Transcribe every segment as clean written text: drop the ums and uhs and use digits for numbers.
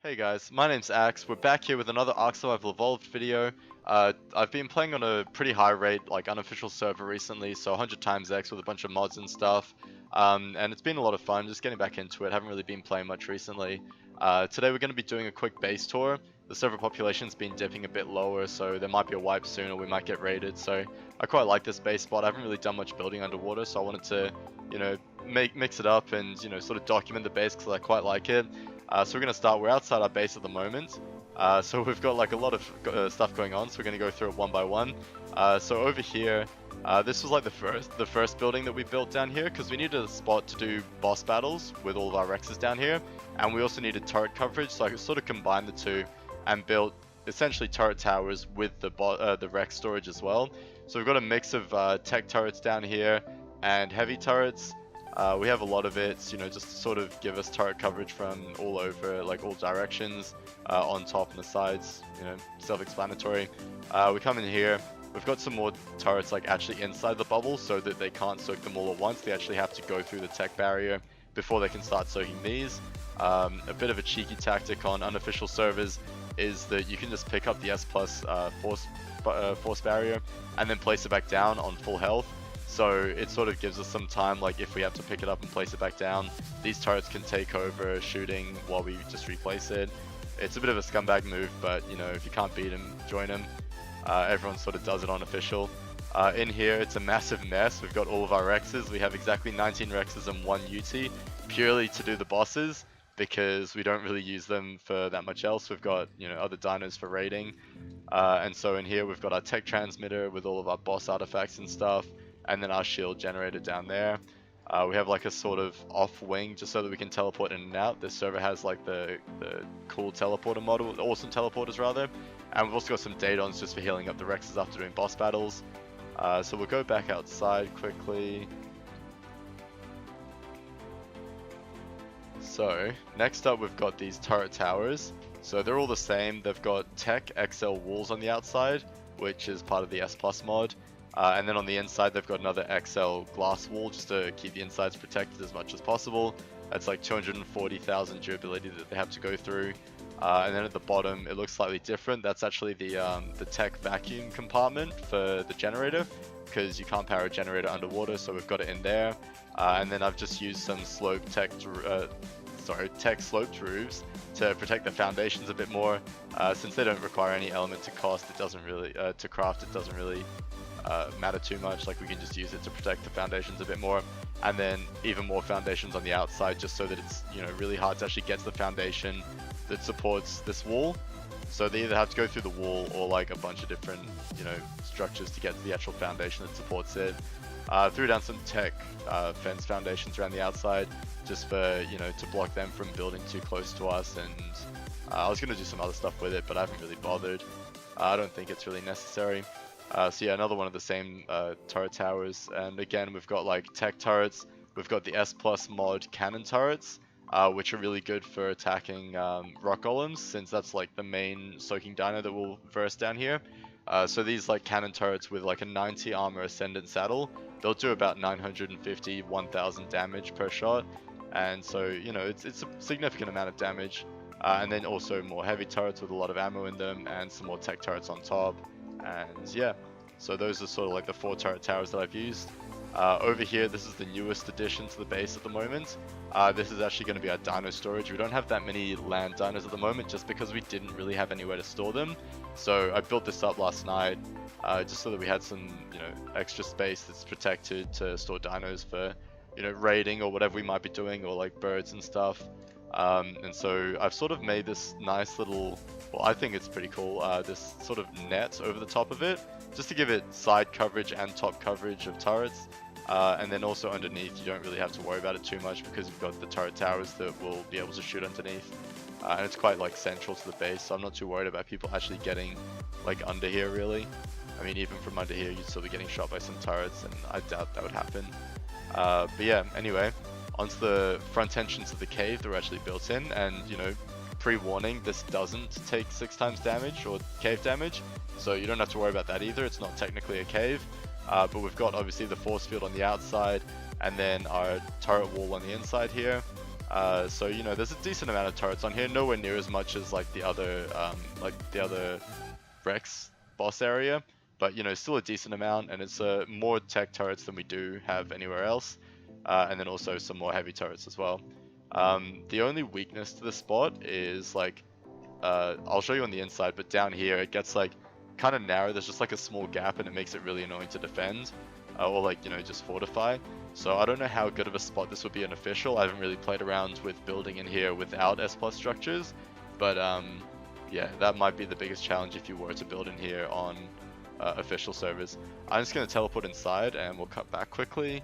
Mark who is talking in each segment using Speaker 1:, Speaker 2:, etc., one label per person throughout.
Speaker 1: Hey guys, my name's Axe. We're back here with another ARK Survival Evolved video. I've been playing on a pretty high rate, like unofficial server recently, so 100 times X with a bunch of mods and stuff. And it's been a lot of fun, just getting back into it. Haven't really been playing much recently. Today we're going to be doing a quick base tour. The server population's been dipping a bit lower, so there might be a wipe soon or we might get raided. So I quite like this base spot. I haven't really done much building underwater, so I wanted to, mix it up and, sort of document the base because I quite like it. So we're going to start, we're outside our base at the moment, so we've got like a lot of stuff going on, so we're going to go through it one by one. So over here, this was like the first building that we built down here, because we needed a spot to do boss battles with all of our Rexes down here, and we also needed turret coverage, so I could sort of combine the two and build essentially turret towers with the Rex storage as well. So we've got a mix of tech turrets down here and heavy turrets. We have a lot of it, just to sort of give us turret coverage from all over, like all directions, on top and the sides, self-explanatory. We come in here, we've got some more turrets like actually inside the bubble so that they can't soak them all at once. They actually have to go through the tech barrier before they can start soaking these. A bit of a cheeky tactic on unofficial servers is that you can just pick up the S+ force barrier and then place it back down on full health. So it sort of gives us some time, like if we have to pick it up and place it back down, these turrets can take over shooting while we just replace it. It's a bit of a scumbag move, but if you can't beat him, join him. Everyone sort of does it on official. In here, it's a massive mess. We've got all of our Rexes. We have exactly 19 Rexes and 1 UT, purely to do the bosses, because we don't really use them for that much else. We've got, other dinos for raiding. And so in here, we've got our tech transmitter with all of our boss artifacts and stuff. And then our shield generator down there. We have like a sort of off wing just so that we can teleport in and out. This server has like the cool teleporter model, the awesome teleporters rather. And we've also got some Datons just for healing up the Rexes after doing boss battles. So we'll go back outside quickly. So next up we've got these turret towers. So they're all the same. They've got Tech XL walls on the outside, which is part of the S+ mod. And then on the inside they've got another XL glass wall just to keep the insides protected as much as possible. That's like 240,000 durability that they have to go through. And then at the bottom it looks slightly different. That's actually the tech vacuum compartment for the generator, because you can't power a generator underwater, so we've got it in there. And then I've just used some tech sloped roofs to protect the foundations a bit more. Since they don't require any element to cost, it doesn't really to craft. It doesn't really matter too much. Like we can just use it to protect the foundations a bit more, and then even more foundations on the outside, just so that it's really hard to actually get to the foundation that supports this wall. So they either have to go through the wall or like a bunch of different structures to get to the actual foundation that supports it. Threw down some tech fence foundations around the outside just for to block them from building too close to us, and I was gonna do some other stuff with it, but I haven't really bothered. I don't think it's really necessary. So yeah, another one of the same turret towers, and again we've got like tech turrets. We've got the S+ mod cannon turrets, which are really good for attacking rock golems, since that's like the main soaking dino that we'll verse down here. So these like cannon turrets with like a 90 armor ascendant saddle, they'll do about 950, 1000 damage per shot, and so it's a significant amount of damage. And then also more heavy turrets with a lot of ammo in them, and some more tech turrets on top. And yeah, so those are sort of like the 4 turret towers that I've used. Over here, this is the newest addition to the base at the moment. This is actually going to be our Dino Storage. We don't have that many land dinos at the moment just because we didn't really have anywhere to store them. So I built this up last night just so that we had some extra space that's protected to store dinos for raiding or whatever we might be doing, or like birds and stuff. And so I've sort of made this nice little, well, I think it's pretty cool, this sort of net over the top of it, just to give it side coverage and top coverage of turrets. And then also underneath, you don't really have to worry about it too much because you've got the turret towers that will be able to shoot underneath. And it's quite like central to the base, so I'm not too worried about people actually getting like under here really. I mean, even from under here, you'd still be getting shot by some turrets, and I doubt that would happen. But yeah, anyway. Onto the front entrance of the cave, they're actually built in, and pre-warning, this doesn't take 6 times damage or cave damage, so you don't have to worry about that either. It's not technically a cave, but we've got obviously the force field on the outside, and then our turret wall on the inside here. So you know, there's a decent amount of turrets on here, nowhere near as much as like the other Rex boss area, but you know, still a decent amount, and it's more tech turrets than we do have anywhere else, and then also some more heavy turrets as well. The only weakness to the spot is like, I'll show you on the inside, but down here it gets like kind of narrow. There's just like a small gap, and it makes it really annoying to defend, or like, you know, just fortify. So I don't know how good of a spot this would be an official. I haven't really played around with building in here without S+ structures, but yeah, that might be the biggest challenge if you were to build in here on official servers. I'm just going to teleport inside and we'll cut back quickly.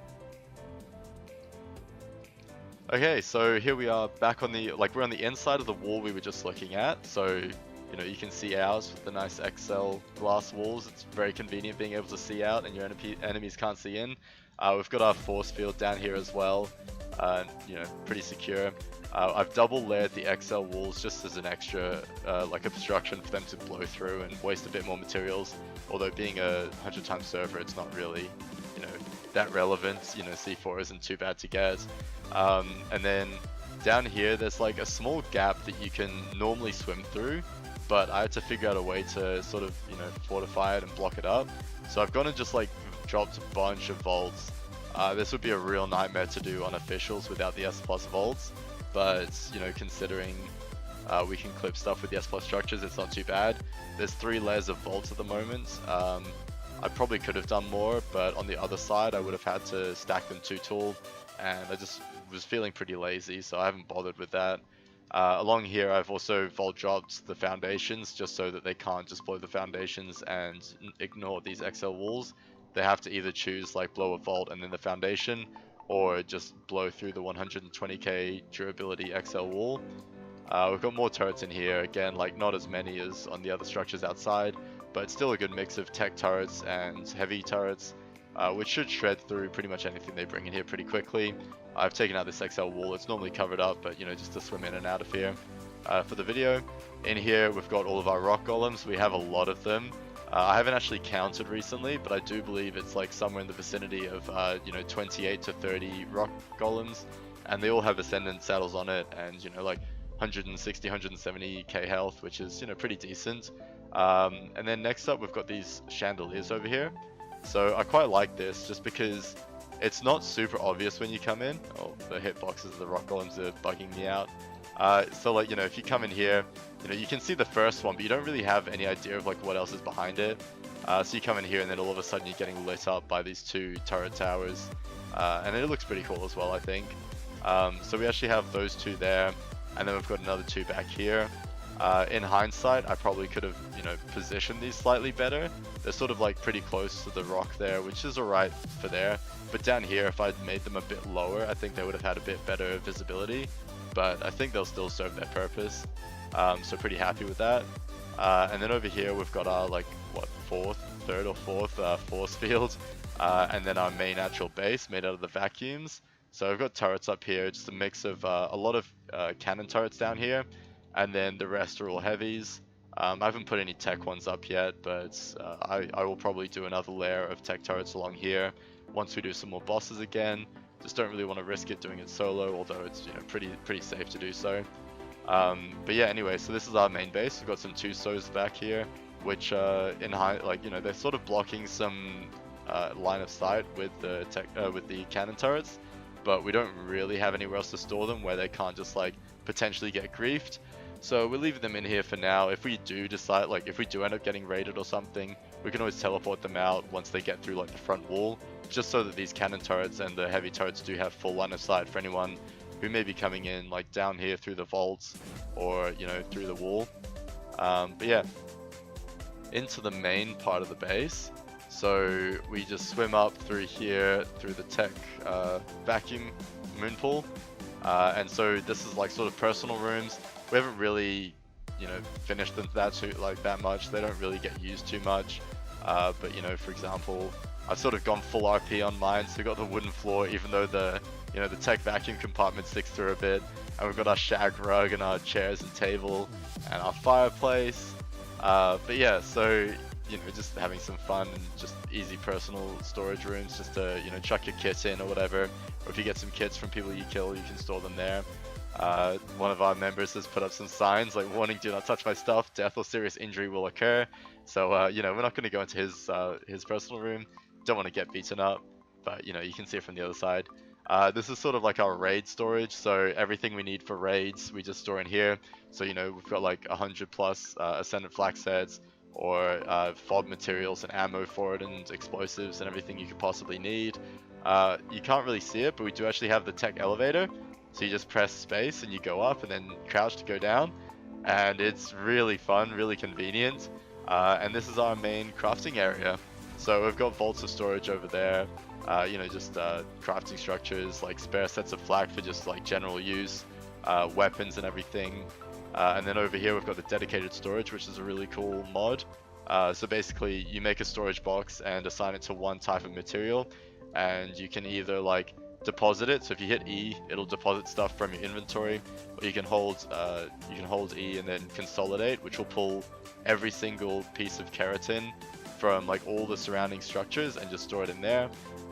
Speaker 1: Okay, so here we are back on the, like, we're on the inside of the wall we were just looking at. So, you know, you can see ours with the nice XL glass walls. It's very convenient being able to see out and your enemies can't see in. We've got our force field down here as well, you know, pretty secure. I've double layered the XL walls just as an extra like obstruction for them to blow through and waste a bit more materials. Although being a 100 times server, it's not really, you know, that relevant. You know, C4 isn't too bad to get. And then down here, there's like a small gap that you can normally swim through, but I had to figure out a way to sort of, you know, fortify it and block it up. So I've gone and just like dropped a bunch of vaults. This would be a real nightmare to do on officials without the S+ vaults, but you know, considering we can clip stuff with the S+ structures, it's not too bad. There's 3 layers of vaults at the moment. I probably could have done more, but on the other side I would have had to stack them too tall, and I just was feeling pretty lazy, so I haven't bothered with that. Along here I've also vault dropped the foundations just so that they can't just blow the foundations and ignore these XL walls. They have to either choose like blow a vault and then the foundation, or just blow through the 120k durability XL wall. We've got more turrets in here, again, like not as many as on the other structures outside, but still a good mix of tech turrets and heavy turrets, which should shred through pretty much anything they bring in here pretty quickly. I've taken out this XL wall. It's normally covered up, but you know, just to swim in and out of here for the video. In here we've got all of our rock golems. We have a lot of them. I haven't actually counted recently, but I do believe it's like somewhere in the vicinity of you know, 28 to 30 rock golems, and they all have ascendant saddles on it, and you know, like 160, 170k health, which is, you know, pretty decent. And then next up we've got these chandeliers over here. So I quite like this just because it's not super obvious when you come in. Oh, the hitboxes of the rock golems are bugging me out. So like, you know, if you come in here, you know, you can see the first one, but you don't really have any idea of like what else is behind it. So you come in here and then all of a sudden you're getting lit up by these 2 turret towers, and it looks pretty cool as well, I think. So we actually have those 2 there, and then we've got another 2 back here. In hindsight, I probably could have, you know, positioned these slightly better. They're sort of like pretty close to the rock there, which is alright for there. But down here, if I'd made them a bit lower, I think they would have had a bit better visibility. But I think they'll still serve their purpose. So pretty happy with that. And then over here, we've got our like, what, 3rd or 4th force field. And then our main actual base made out of the vacuums. So I've got turrets up here, just a mix of a lot of cannon turrets down here. And then the rest are all heavies. I haven't put any tech ones up yet, but I will probably do another layer of tech turrets along here once we do some more bosses again. Just don't really want to risk it doing it solo, although it's, you know, pretty safe to do so. But yeah, anyway, so this is our main base. We've got some 2 SOs back here, which in high, like, you know, they're sort of blocking some line of sight with the cannon turrets, but we don't really have anywhere else to store them where they can't just like potentially get griefed. So we're leaving them in here for now. If we do decide, like if we do end up getting raided or something, we can always teleport them out once they get through like the front wall, just so that these cannon turrets and the heavy turrets do have full line of sight for anyone who may be coming in like down here through the vaults or, you know, through the wall. But yeah, into the main part of the base. So we just swim up through here, through the tech vacuum moon pool. And so this is like sort of personal rooms. We haven't really, you know, finished them that much. They don't really get used too much. But you know, for example, I've sort of gone full RP on mine, so we've got the wooden floor, even though the, you know, the tech vacuum compartment sticks through a bit. And we've got our shag rug and our chairs and table and our fireplace. But yeah, so, you know, just having some fun and just easy personal storage rooms just to, you know, chuck your kits in or whatever. Or if you get some kits from people you kill, you can store them there. One of our members has put up some signs like warning, do not touch my stuff, death or serious injury will occur. So you know, we're not going to go into his personal room, don't want to get beaten up, but you know, you can see it from the other side. This is sort of like our raid storage, so everything we need for raids we just store in here. So you know, we've got like 100 plus Ascendant Flax heads, or fob materials and ammo for it, and explosives and everything you could possibly need. You can't really see it, but we do actually have the tech elevator. So you just press space and you go up and then crouch to go down. And it's really fun, really convenient. And this is our main crafting area. So we've got vaults of storage over there. You know, just crafting structures, like spare sets of flak for just like general use, weapons and everything. And then over here we've got the dedicated storage, which is a really cool mod. So basically you make a storage box and assign it to one type of material, and you can either like deposit it. So if you hit E, it'll deposit stuff from your inventory, or you can hold E and then consolidate, which will pull every single piece of keratin from like all the surrounding structures and just store it in there.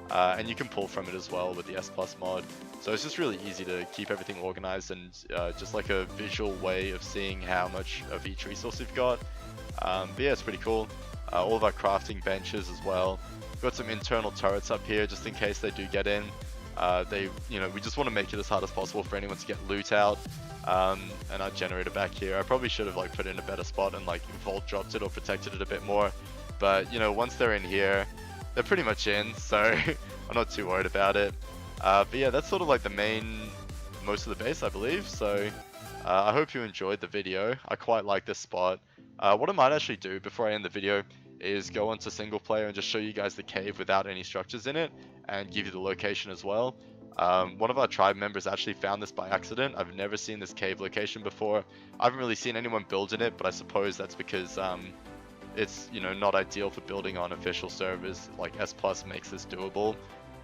Speaker 1: And you can pull from it as well with the S Plus mod. So it's just really easy to keep everything organized, and just like a visual way of seeing how much of each resource you've got. But yeah, it's pretty cool. All of our crafting benches as well. We've got some internal turrets up here just in case they do get in. You know, we just want to make it as hard as possible for anyone to get loot out. And our generator back here, I probably should have like put it in a better spot and like vault dropped it or protected it a bit more. But you know, once they're in here, they're pretty much in, so I'm not too worried about it. But yeah, that's sort of like most of the base, I believe. So I hope you enjoyed the video. I quite like this spot. What I might actually do before I end the video is go onto single player and just show you guys the cave without any structures in it, and give you the location as well. One of our tribe members actually found this by accident. I've never seen this cave location before. I haven't really seen anyone build in it, but I suppose that's because it's, you know, not ideal for building on official servers. Like S Plus makes this doable.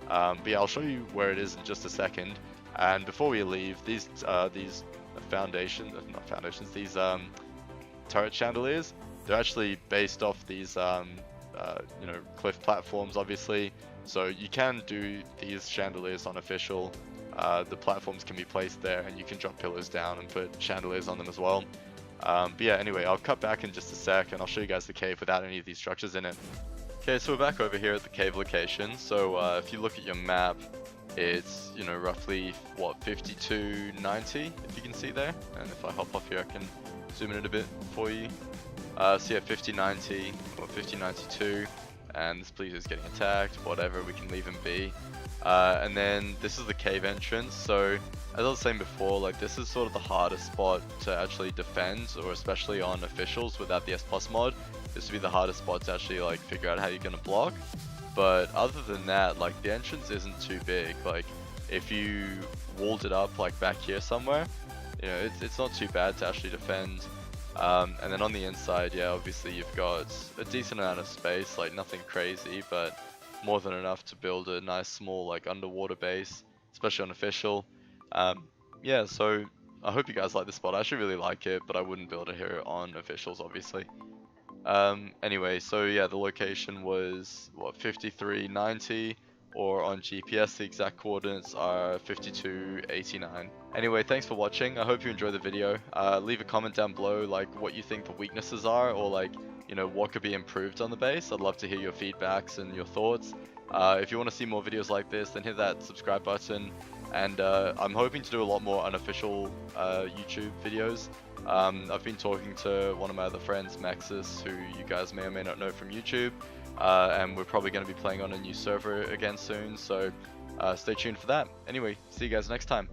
Speaker 1: But yeah, I'll show you where it is in just a second. And before we leave, these turret chandeliers, they're actually based off these you know, cliff platforms, obviously. So you can do these chandeliers on official. The platforms can be placed there, and you can drop pillars down and put chandeliers on them as well. But yeah, anyway, I'll cut back in just a sec and I'll show you guys the cave without any of these structures in it. Okay, so we're back over here at the cave location. So if you look at your map, it's, you know, roughly what, 5290, if you can see there. And if I hop off here, I can zoom in a bit for you. So yeah, 5090 or 5092, and this pleaser is getting attacked. Whatever, we can leave him be. And then this is the cave entrance. So as I was saying before, like this is sort of the hardest spot to actually defend, or especially on officials without the S Plus mod. This would be the hardest spot to actually like figure out how you're gonna block. But other than that, like the entrance isn't too big. Like if you walled it up like back here somewhere, you know, it's not too bad to actually defend. And then on the inside, yeah, obviously you've got a decent amount of space, like nothing crazy, but more than enough to build a nice small like underwater base, especially on official. Yeah, so I hope you guys like this spot. I actually really like it, but I wouldn't build it here on officials, obviously. Anyway, so yeah, the location was what, 5390, or on GPS the exact coordinates are 5289. Anyway, thanks for watching. I hope you enjoyed the video. Leave a comment down below like what you think the weaknesses are, or like, you know, what could be improved on the base. I'd love to hear your feedbacks and your thoughts. If you want to see more videos like this, then hit that subscribe button. And I'm hoping to do a lot more unofficial YouTube videos. I've been talking to one of my other friends, Maxis, who you guys may or may not know from YouTube. And we're probably going to be playing on a new server again soon, so stay tuned for that. Anyway, see you guys next time.